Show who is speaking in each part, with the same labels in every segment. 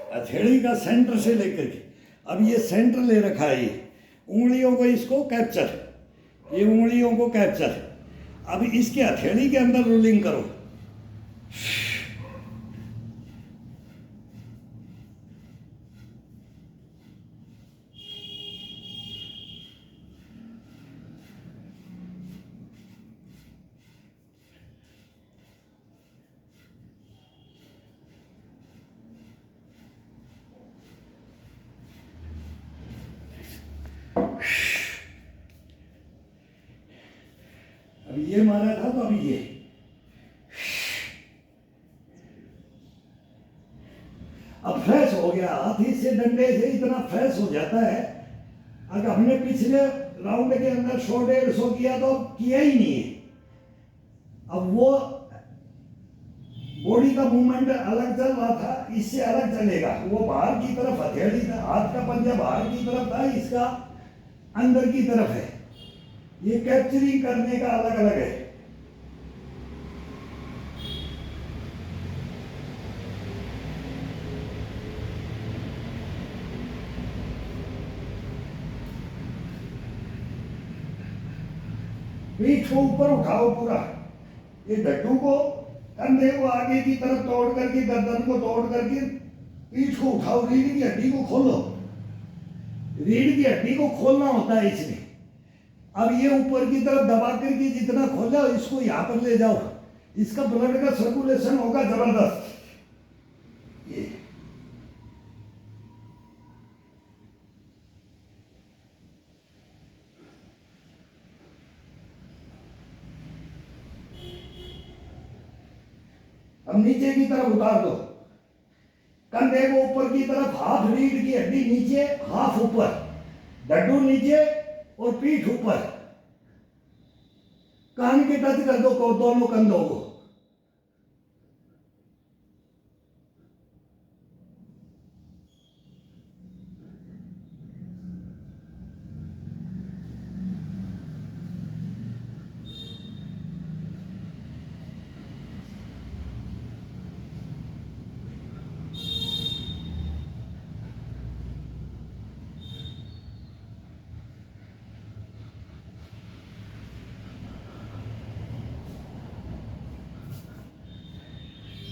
Speaker 1: हथेली का सेंटर से लेकर के, अब ये सेंटर ले रखा है, ये उंगलियों को इसको कैप्चर, ये उंगलियों को कैप्चर। अब इसके हथेली के अंदर रोलिंग करो। अब ये मारा था तो अभी ये, अब फ्रेश हो गया। हाथी से डंडे से इतना फ्रेश हो जाता है। अगर हमने पिछले राउंड के अंदर 100-150 किया तो किया ही नहीं है। अब वो बॉडी का मूवमेंट अलग चल रहा था, इससे अलग चलेगा। वो बाहर की तरफ हथेली था, हाथ का पंजा बाहर की तरफ था, इसका अंदर की तरफ है। ये कैप्चरिंग करने का अलग अलग है। पीठ को ऊपर उठाओ पूरा, ये डट्टू को, कंधे को आगे की तरफ तोड़ करके, गर्दन को तोड़ करके पीठ को उठाओ। रीढ़ की हड्डी को खोलो, रीढ़ की हड्डी को खोलना होता है इसमें। अब ये ऊपर की तरफ दबा करके जितना खोला इसको यहाँ पर ले जाओ, इसका ब्लड का सर्कुलेशन होगा जबरदस्त। ये अब नीचे की तरफ उतार दो, कंधे को ऊपर की तरफ, हाफ रीढ़ की हड्डी नीचे, हाफ ऊपर, डड्डू नीचे और पीठ ऊपर। कान के टच कर दो दोनों कंधों को।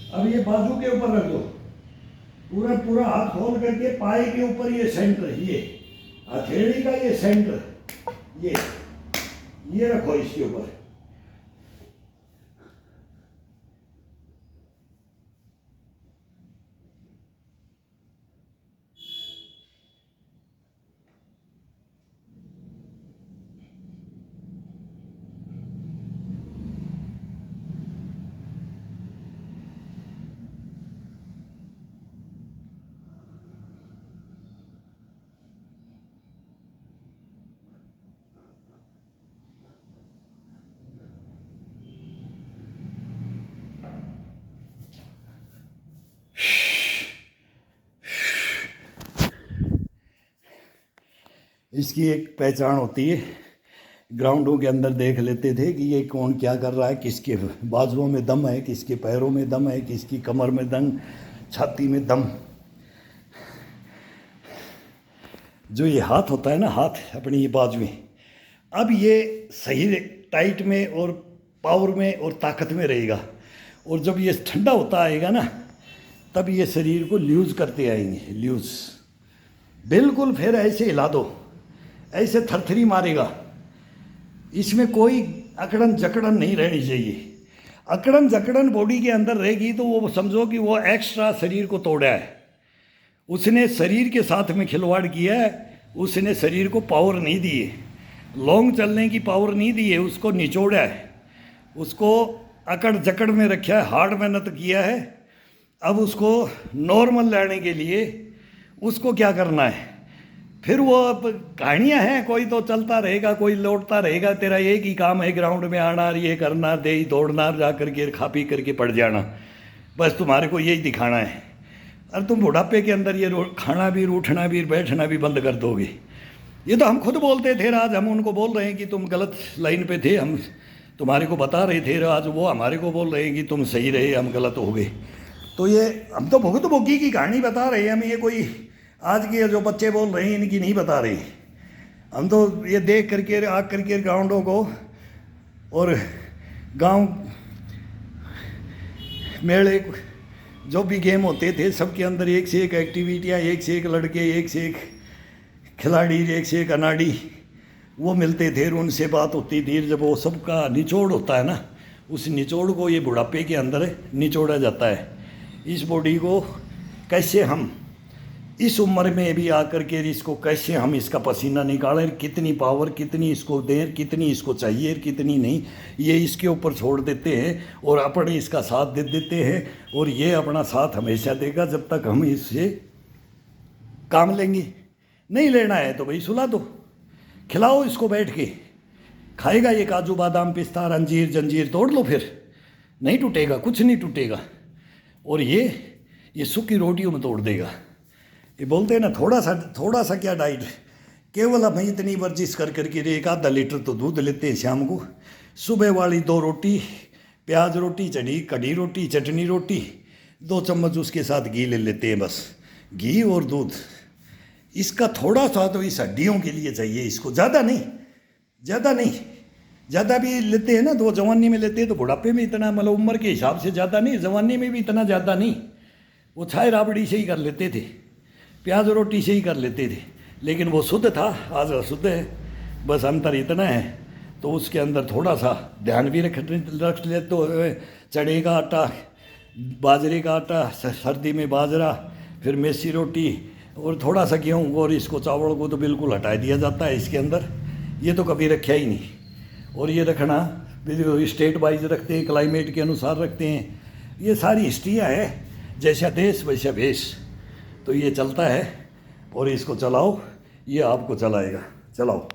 Speaker 1: अब ये बाजू के ऊपर रख दो, पूरा पूरा हाथ खोल करके पाए के ऊपर, ये सेंटर, ये हथेली का ये सेंटर, ये रखो इसके ऊपर। इसकी एक पहचान होती है। ग्राउंडों के अंदर देख लेते थे कि ये कौन क्या कर रहा है, किसके बाजुओं में दम है, किसके पैरों में दम है, किसकी कमर में दम, छाती में दम। जो ये हाथ होता है ना, हाथ अपनी ये बाजुएं, अब ये सही टाइट में और पावर में और ताकत में रहेगा। और जब ये ठंडा होता आएगा ना, तब ये शरीर को लूज करते आएंगे, लूज बिल्कुल। फिर ऐसे हिला दो, ऐसे थरथरी मारेगा। इसमें कोई अकड़न जकड़न नहीं रहनी चाहिए। अकड़न जकड़न बॉडी के अंदर रहेगी तो वो समझो कि वो एक्स्ट्रा शरीर को तोड़ा है, उसने शरीर के साथ में खिलवाड़ किया है, उसने शरीर को पावर नहीं दी है, लॉन्ग चलने की पावर नहीं दी है, उसको निचोड़ा है, उसको अकड़ जकड़ में रखा है, हार्ड मेहनत किया है। अब उसको नॉर्मल लाने के लिए उसको क्या करना है? फिर वो अब कहानियाँ हैं, कोई तो चलता रहेगा, कोई लौटता रहेगा। तेरा एक ही काम है ग्राउंड में आना, ये करना, दे दौड़ना, जा करके खा पी करके पड़ जाना, बस तुम्हारे को यही दिखाना है। और तुम बुढ़ापे के अंदर ये खाना भी, उठना भी, बैठना भी बंद कर दोगे। ये तो हम खुद बोलते थे, आज हम उनको बोल रहे हैं कि तुम गलत लाइन पे थे, हम तुम्हारे को बता रहे थे, आज वो हमारे को बोल रहे हैं कि तुम सही रहे, हम गलत हो गए। तो ये हम तो भुगत भोगी की कहानी बता रहे हैं, हम ये कोई आज के जो बच्चे बोल रहे हैं इनकी नहीं बता रहे। हम तो ये देख करके आ करके ग्राउंडों को और गांव मेले जो भी गेम होते थे सबके अंदर एक से एक एक्टिविटियाँ, एक से एक लड़के, एक से एक खिलाड़ी, एक से एक अनाड़ी वो मिलते थे, उनसे बात होती थी। जब वो सबका निचोड़ होता है ना, उस निचोड़ को ये बुढ़ापे के अंदर निचोड़ा जाता है। इस बॉडी को कैसे हम इस उम्र में भी आकर के इसको कैसे हम इसका पसीना निकालें, कितनी पावर कितनी इसको दें, कितनी इसको चाहिए कितनी नहीं, ये इसके ऊपर छोड़ देते हैं और अपने इसका साथ दे देते हैं। और ये अपना साथ हमेशा देगा जब तक हम इससे काम लेंगे। नहीं लेना है तो भाई सुला दो, खिलाओ इसको बैठ के, खाएगा ये काजू बादाम पिस्ता अंजीर जंजीर तोड़ लो, फिर नहीं टूटेगा, कुछ नहीं टूटेगा। और ये सूखी रोटियों में तोड़ देगा। ये बोलते हैं ना थोड़ा सा क्या डाइट, केवल हम इतनी वर्जिश कर करके 1-आधा लीटर तो दूध लेते हैं शाम को, सुबह वाली 2 रोटी, प्याज रोटी, कढ़ी रोटी, चटनी रोटी, 2 चम्मच उसके साथ घी ले लेते हैं, बस घी और दूध। इसका थोड़ा सा तो इस हड्डियों के लिए चाहिए, इसको ज़्यादा नहीं, ज़्यादा भी लेते हैं ना तो जवानी में लेते हैं तो बुढ़ापे में इतना, मतलब उम्र के हिसाब से ज़्यादा नहीं, जवानी में भी इतना ज़्यादा नहीं। वो छाए राबड़ी से ही कर लेते थे, प्याज रोटी से ही कर लेते थे, लेकिन वो शुद्ध था, आज अशुद्ध है। बस अंतर इतना है। तो उसके अंदर थोड़ा सा ध्यान भी रख ले तो चने का आटा, बाजरे का आटा, सर्दी में बाजरा, फिर मेसी रोटी और थोड़ा सा गेहूँ, और इसको चावल को तो बिल्कुल हटा दिया जाता है इसके अंदर, ये तो कभी रखा ही नहीं। और ये रखना स्टेट वाइज रखते हैं, क्लाइमेट के अनुसार रखते हैं, ये सारी हिस्ट्रियाँ हैं, जैसा देश वैसा भेष। तो ये चलता है और इसको चलाओ, ये आपको चलाएगा, चलाओ।